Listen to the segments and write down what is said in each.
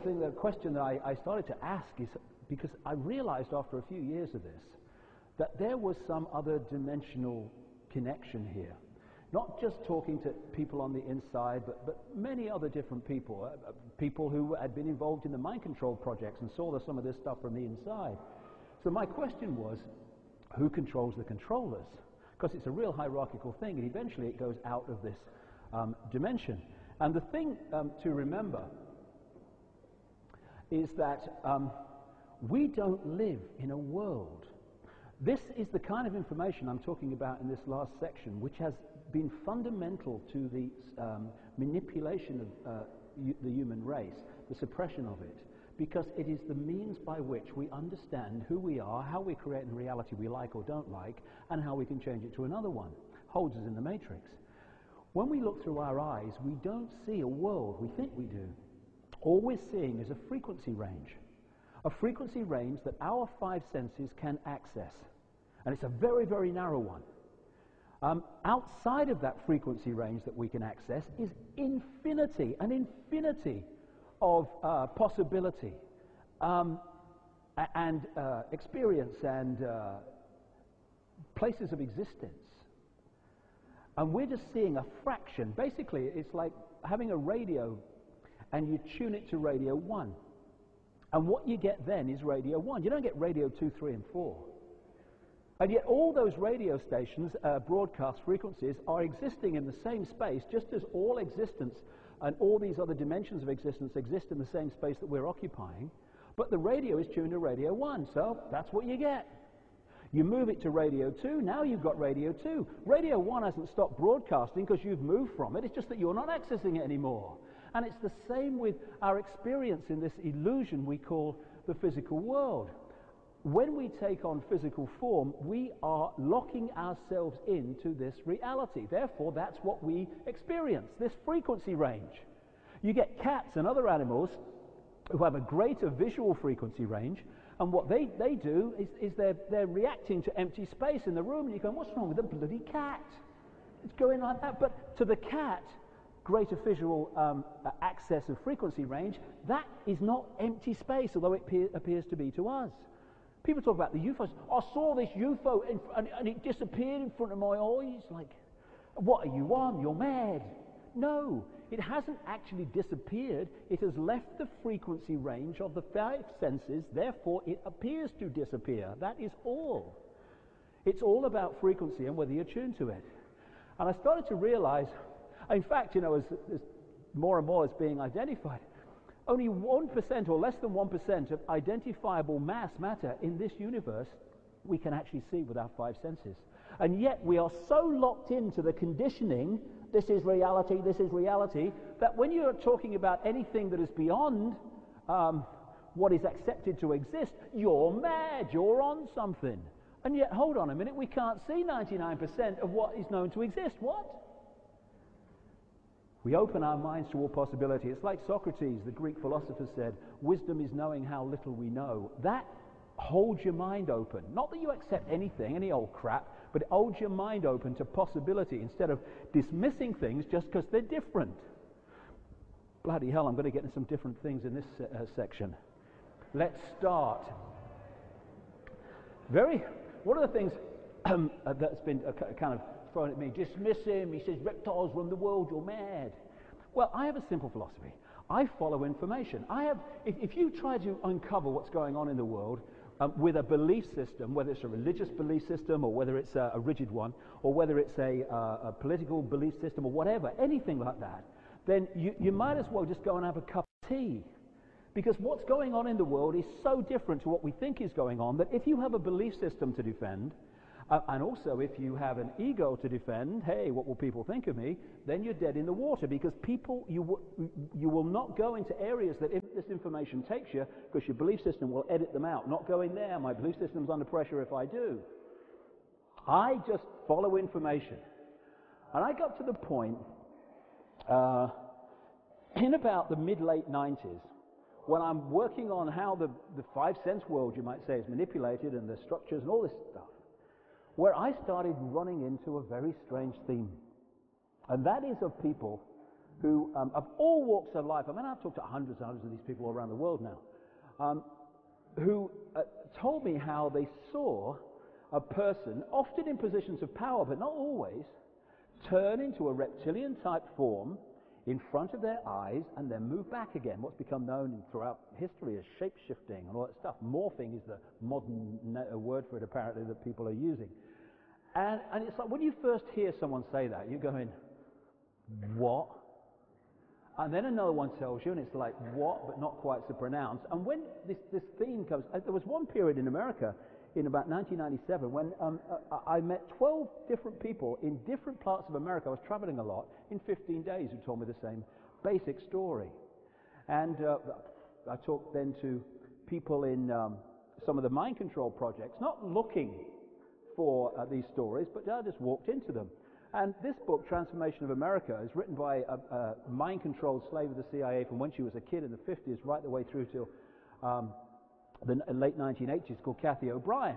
The question that I started to ask is because I realized after a few years of this that there was some other dimensional connection here. Not just talking to people on the inside, but many other different people, people who had been involved in the mind control projects and saw some of this stuff from the inside. So my question was, who controls the controllers? Because it's a real hierarchical thing, and eventually it goes out of this dimension. And the thing to remember is that we don't live in a world. This is the kind of information I'm talking about in this last section, which has been fundamental to the manipulation of the human race, the suppression of it, because it is the means by which we understand who we are, how we create a reality we like or don't like, and how we can change it to another one. Holds us in the matrix. When we look through our eyes, we don't see a world we think we do. All we're seeing is a frequency range that our five senses can access. And it's a very, very narrow one. Outside of that frequency range that we can access is infinity, an infinity of possibility and experience and places of existence. And we're just seeing a fraction. Basically, it's like having a radio and you tune it to radio 1. And what you get then is radio 1. You don't get radio 2, 3, and 4. And yet all those radio stations, broadcast frequencies, are existing in the same space, just as all existence and all these other dimensions of existence exist in the same space that we're occupying. But the radio is tuned to radio 1, so that's what you get. You move it to radio 2, now you've got radio 2. Radio 1 hasn't stopped broadcasting because you've moved from it, it's just that you're not accessing it anymore. And it's the same with our experience in this illusion we call the physical world. When we take on physical form, we are locking ourselves into this reality. Therefore, that's what we experience, this frequency range. You get cats and other animals who have a greater visual frequency range, and what they do is they're reacting to empty space in the room, and you're going, what's wrong with the bloody cat? It's going like that. But to the cat, greater visual access of frequency range, that is not empty space, although it appears to be to us. People talk about the UFOs. I saw this UFO and it disappeared in front of my eyes. Like, what are you on? You're mad. No, it hasn't actually disappeared. It has left the frequency range of the five senses, therefore it appears to disappear. That is all. It's all about frequency and whether you're tuned to it. And I started to realize, in fact, as more and more is being identified, only 1% or less than 1% of identifiable mass matter in this universe we can actually see with our five senses. And yet we are so locked into the conditioning, this is reality, that when you're talking about anything that is beyond what is accepted to exist, you're mad, you're on something. And yet, hold on a minute, we can't see 99% of what is known to exist. What? We open our minds to all possibility. It's like Socrates, the Greek philosopher, said, wisdom is knowing how little we know. That holds your mind open. Not that you accept anything, any old crap, but it holds your mind open to possibility instead of dismissing things just because they're different. Bloody hell, I'm going to get into some different things in this section. Let's start. One of the things that's been kind of thrown at me, dismiss him, he says reptiles run the world, you're mad. Well, I have a simple philosophy. I follow information. If you try to uncover what's going on in the world with a belief system, whether it's a religious belief system or whether it's a rigid one, or whether it's a political belief system or whatever, anything like that, then you might as well just go and have a cup of tea. Because what's going on in the world is so different to what we think is going on that if you have a belief system to defend, and also if you have an ego to defend, hey, what will people think of me, then you're dead in the water, because you will not go into areas that if this information takes you, because your belief system will edit them out. Not going there, my belief system's under pressure if I do. I just follow information. And I got to the point in about the mid-late 90s, when I'm working on how the five sense world, you might say, is manipulated and the structures and all this stuff, where I started running into a very strange theme. And that is of people who, of all walks of life, I mean, I've talked to hundreds and hundreds of these people all around the world now, who told me how they saw a person, often in positions of power, but not always, turn into a reptilian-type form in front of their eyes and then move back again. What's become known throughout history as shape-shifting and all that stuff. Morphing is the modern word for it, apparently, that people are using. And it's like when you first hear someone say that, you're going, what? And then another one tells you, and it's like, what, but not quite so pronounced. And when this theme comes, there was one period in America in about 1997 when I met 12 different people in different parts of America. I was traveling a lot in 15 days who told me the same basic story. And I talked then to people in some of the mind control projects, not looking for these stories, but I just walked into them. And this book, Transformation of America, is written by a mind-controlled slave of the CIA from when she was a kid in the 50s right the way through to the late 1980s, called Kathy O'Brien.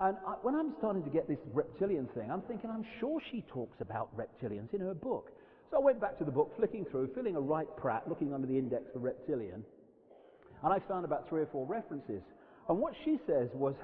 And when I'm starting to get this reptilian thing, I'm thinking, I'm sure she talks about reptilians in her book. So I went back to the book, flicking through, feeling a right prat, looking under the index for reptilian, and I found about 3 or 4 references. And what she says was,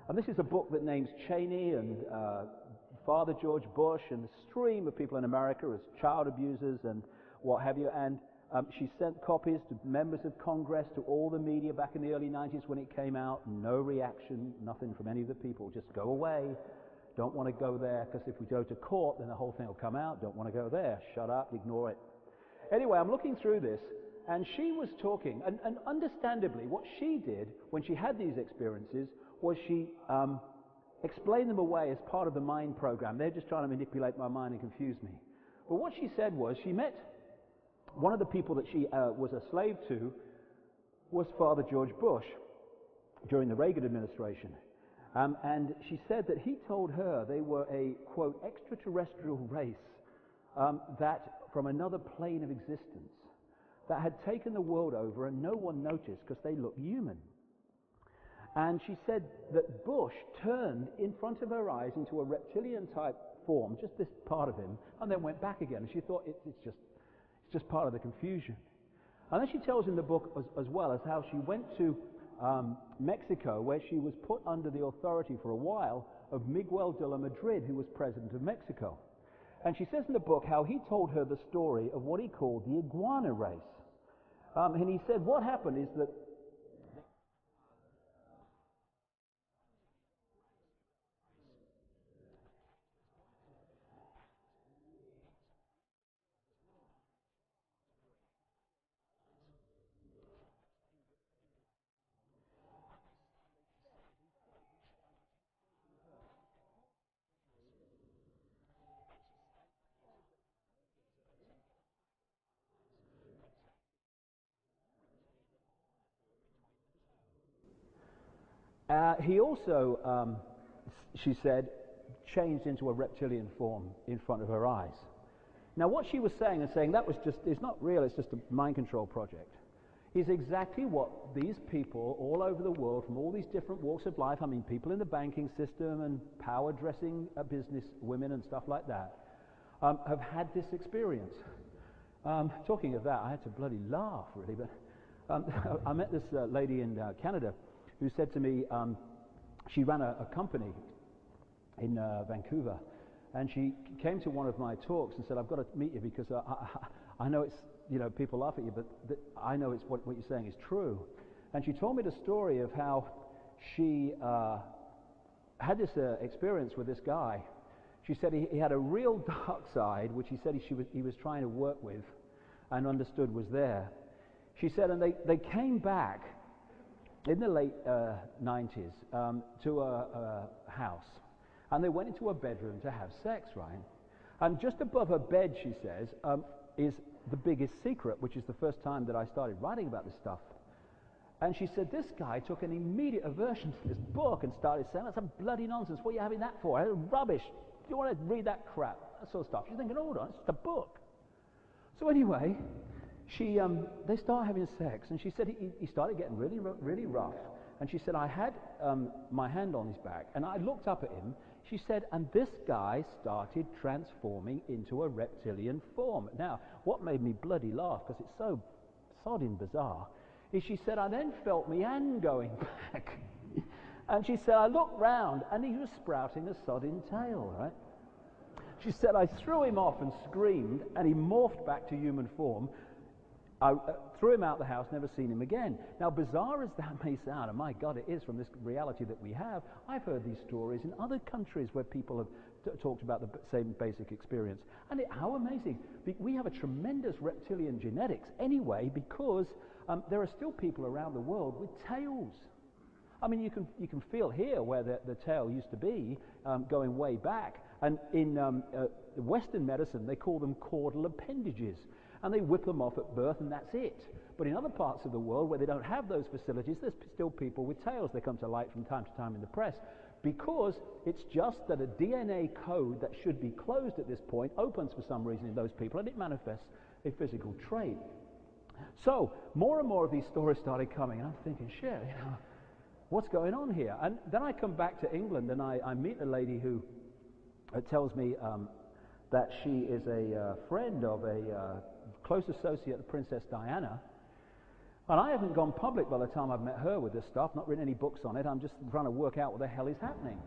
and this is a book that names Cheney and Father George Bush and the stream of people in America as child abusers and what have you, and she sent copies to members of Congress, to all the media back in the early 90s when it came out. No reaction, nothing from any of the people. Just go away. Don't want to go there, because if we go to court, then the whole thing will come out. Don't want to go there. Shut up, ignore it. Anyway, I'm looking through this, and she was talking, and understandably, what she did when she had these experiences was she explained them away as part of the mind program. They're just trying to manipulate my mind and confuse me. But what she said was, she met one of the people that she was a slave to was Father George Bush during the Reagan administration. And she said that he told her they were a, quote, extraterrestrial race that from another plane of existence that had taken the world over, and no one noticed because they looked human. And she said that Bush turned in front of her eyes into a reptilian-type form, just this part of him, and then went back again. And she thought, it's just part of the confusion. And then she tells in the book as well as how she went to Mexico, where she was put under the authority for a while of Miguel de la Madrid, who was president of Mexico. And she says in the book how he told her the story of what he called the iguana race. And he said what happened is that he also, she said, changed into a reptilian form in front of her eyes. Now what she was saying and saying that was just, it's not real, it's just a mind control project, is exactly what these people all over the world from all these different walks of life, I mean people in the banking system and power dressing business women and stuff like that, have had this experience. Talking of that, I had to bloody laugh really, but I met this lady in Canada who said to me, she ran a company in Vancouver, and she came to one of my talks and said, I've got to meet you because I know it's, you know, people laugh at you, but I know it's what you're saying is true. And she told me the story of how she had this experience with this guy. She said he had a real dark side, which he said he was trying to work with and understood was there. She said, and they came back in the late 90s to a house, and they went into a bedroom to have sex, right? And just above her bed, she says, is the biggest secret, which is the first time that I started writing about this stuff. And she said this guy took an immediate aversion to this book and started saying, that's some bloody nonsense, what are you having that for? Rubbish, do you want to read that crap? That sort of stuff. She's thinking, hold on, it's just a book. So anyway, they start having sex, and she said he started getting really, really rough. And she said, I had my hand on his back, and I looked up at him. She said, and this guy started transforming into a reptilian form. Now, what made me bloody laugh, because it's so sodding bizarre, is she said, I then felt me hand going back. And she said, I looked round, and he was sprouting a sodding tail, right? She said, I threw him off and screamed, and he morphed back to human form. I threw him out the house, never seen him again. Now, bizarre as that may sound, and my God, it is from this reality that we have, I've heard these stories in other countries where people have talked about the same basic experience. And how amazing. We have a tremendous reptilian genetics anyway, because there are still people around the world with tails. I mean, you can feel here where the tail used to be, going way back. And in Western medicine, they call them caudal appendages. And they whip them off at birth, and that's it. But in other parts of the world where they don't have those facilities, there's still people with tails. They come to light from time to time in the press, because it's just that a DNA code that should be closed at this point opens for some reason in those people, and it manifests a physical trait. So more and more of these stories started coming, and I'm thinking, shit, what's going on here? And then I come back to England, and I meet a lady who tells me that she is a friend of a close associate of Princess Diana. And I haven't gone public by the time I've met her with this stuff, not written any books on it. I'm just trying to work out what the hell is happening.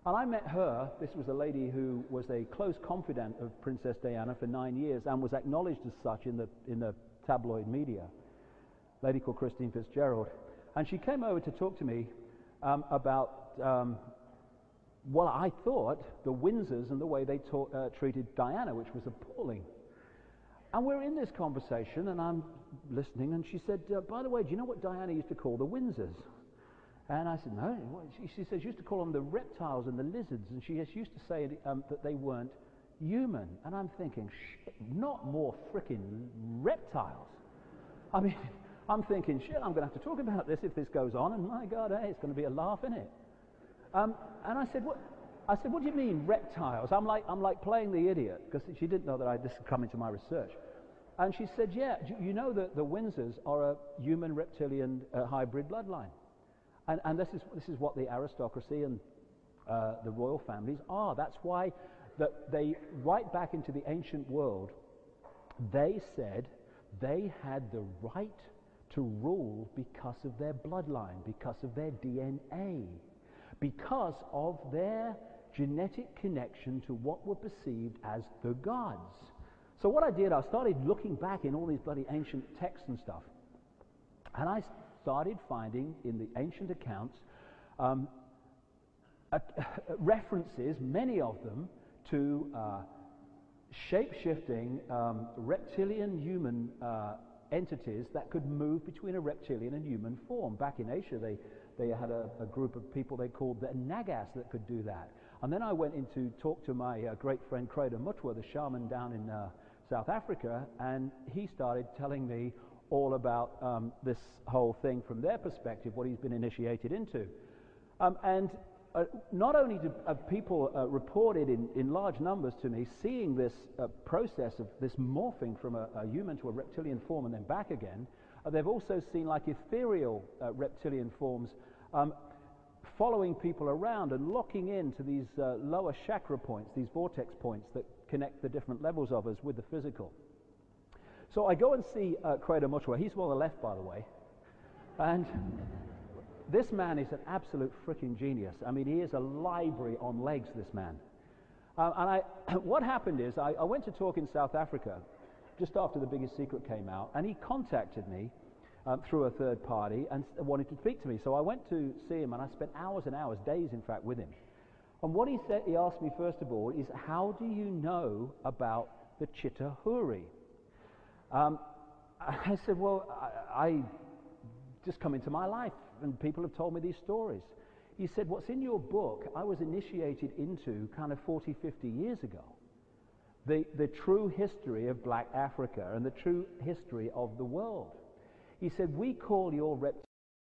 And I met her. This was a lady who was a close confidant of Princess Diana for 9 years and was acknowledged as such in the tabloid media. A lady called Christine Fitzgerald. And she came over to talk to me about what I thought the Windsors and the way they treated Diana, which was appalling. And we're in this conversation, and I'm listening, and she said, by the way, do you know what Diana used to call the Windsors? And I said, no. She says she used to call them the reptiles and the lizards, and she used to say that they weren't human. And I'm thinking, shit, not more frickin' reptiles. I mean, I'm thinking, shit, I'm going to have to talk about this if this goes on, and my God, hey, it's going to be a laugh, isn't it? And I said, what? I said, what do you mean, reptiles? I'm like playing the idiot, because she didn't know that this had come into my research. And she said, yeah, you know that the Windsors are a human-reptilian hybrid bloodline. And this is what the aristocracy and the royal families are. That's why they, right back into the ancient world, they said they had the right to rule because of their bloodline, because of their DNA, because of their genetic connection to what were perceived as the gods. So what I did, I started looking back in all these bloody ancient texts and stuff, and I started finding in the ancient accounts references, many of them, to shape-shifting reptilian human entities that could move between a reptilian and human form. Back in Asia, they had a group of people they called the Nagas that could do that. And then I went in to talk to my great friend Crέντο Mútvε, the shaman down in South Africa, and he started telling me all about this whole thing from their perspective, what he's been initiated into. Not only have people reported in large numbers to me seeing this process of this morphing from a human to a reptilian form and then back again, they've also seen like ethereal reptilian forms following people around and locking into these lower chakra points, these vortex points that connect the different levels of us with the physical. So I go and see Crέντο Mútvε. He's on the left, by the way. And this man is an absolute freaking genius. I mean, he is a library on legs, this man. What happened is, I went to talk in South Africa just after The Biggest Secret came out, and he contacted me through a third party and wanted to speak to me. So I went to see him, and I spent hours and hours, days in fact, with him. And what he said, he asked me first of all, is how do you know about the Chitahuri? I said, well, I just come into my life, and people have told me these stories. He said, what's in your book, I was initiated into kind of 40, 50 years ago. The true history of black Africa and the true history of the world. He said, we call your reptilian